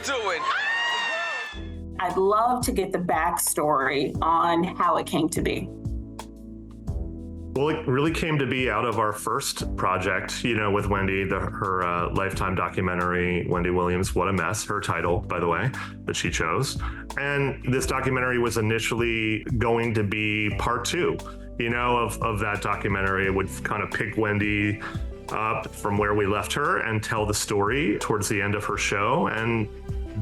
doing? I'd love to get the backstory on how it came to be. Well, it really came to be out of our first project, with Wendy, her Lifetime documentary, Wendy Williams, What a Mess, her title, by the way, that she chose. And this documentary was initially going to be part two, of that documentary. It would kind of pick Wendy up from where we left her and tell the story towards the end of her show and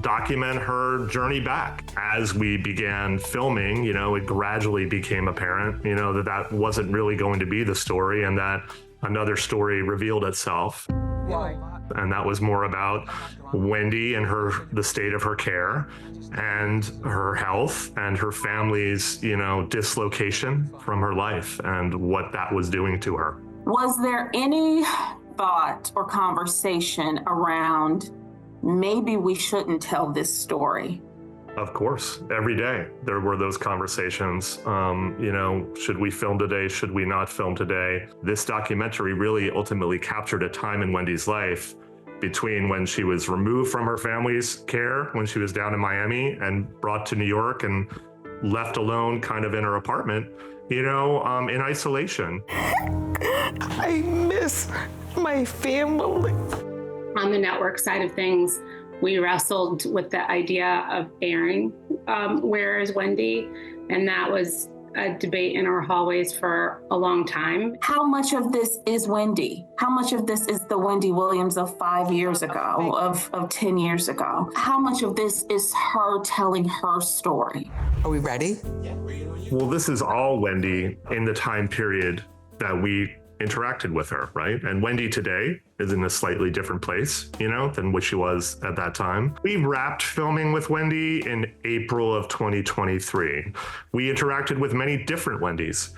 document her journey back. As we began filming, it gradually became apparent, that wasn't really going to be the story and that another story revealed itself. Why? And that was more about Wendy and the state of her care and her health and her family's, dislocation from her life and what that was doing to her. Was there any thought or conversation around maybe we shouldn't tell this story? Of course, every day there were those conversations. Should we film today? Should we not film today? This documentary really ultimately captured a time in Wendy's life between when she was removed from her family's care, when she was down in Miami and brought to New York and left alone kind of in her apartment, in isolation. I miss my family. On the network side of things, we wrestled with the idea of airing Where is Wendy? And that was a debate in our hallways for a long time. How much of this is Wendy? How much of this is the Wendy Williams of 5 years ago, of 10 years ago? How much of this is her telling her story? Are we ready? Well, this is all Wendy in the time period that we interacted with her, right? And Wendy today is in a slightly different place, than what she was at that time. We wrapped filming with Wendy in April of 2023. We interacted with many different Wendys.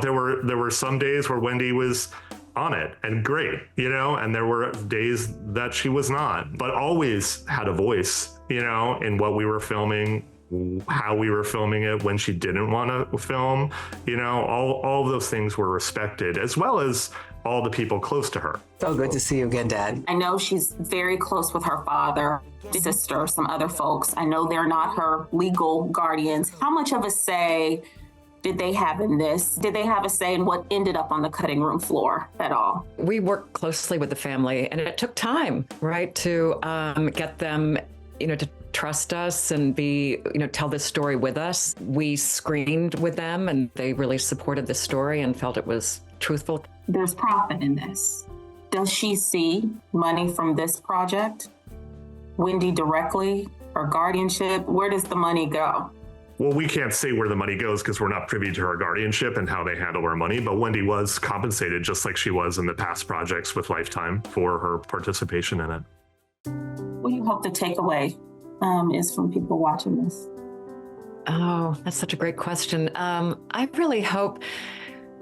There were some days where Wendy was on it and great, and there were days that she was not, but always had a voice, in what we were filming, how we were filming it, when she didn't want to film, all of those things were respected, as well as all the people close to her. So good to see you again, Dad. I know she's very close with her father, sister, some other folks. I know they're not her legal guardians. How much of a say did they have in this? Did they have a say in what ended up on the cutting room floor at all? We worked closely with the family, and it took time, right, to get them, to trust us and tell this story with us. We screened with them and they really supported the story and felt it was truthful. There's profit in this. Does she see money from this project? Wendy directly or guardianship? Where does the money go? Well, we can't say where the money goes because we're not privy to her guardianship and how they handle her money, but Wendy was compensated just like she was in the past projects with Lifetime for her participation in it. What do you hope the takeaway is from people watching this? Oh, that's such a great question. I really hope,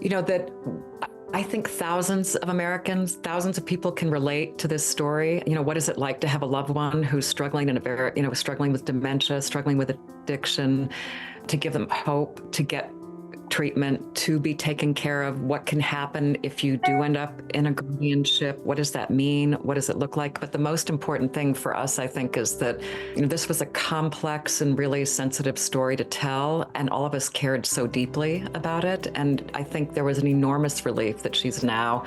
that I think thousands of Americans, thousands of people can relate to this story. What is it like to have a loved one who's struggling struggling with dementia, struggling with addiction, to give them hope, to get treatment, to be taken care of? What can happen if you do end up in a guardianship? What does that mean? What does it look like? But the most important thing for us, I think, is that this was a complex and really sensitive story to tell, and all of us cared so deeply about it. And I think there was an enormous relief that she's now,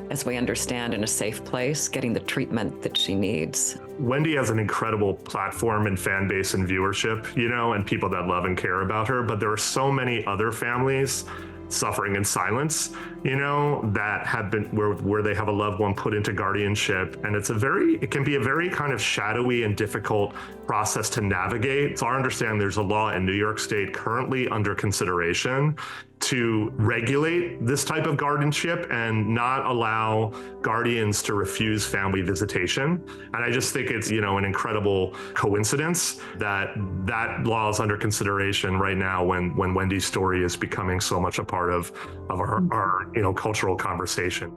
as we understand, in a safe place, getting the treatment that she needs. Wendy has an incredible platform and fan base and viewership, and people that love and care about her. But there are so many other families suffering in silence, that have been where they have a loved one put into guardianship. And it can be a very kind of shadowy and difficult process to navigate. So I understand there's a law in New York State currently under consideration to regulate this type of guardianship and not allow guardians to refuse family visitation. And I just think it's, an incredible coincidence that that law is under consideration right now when Wendy's story is becoming so much a part of our cultural conversation.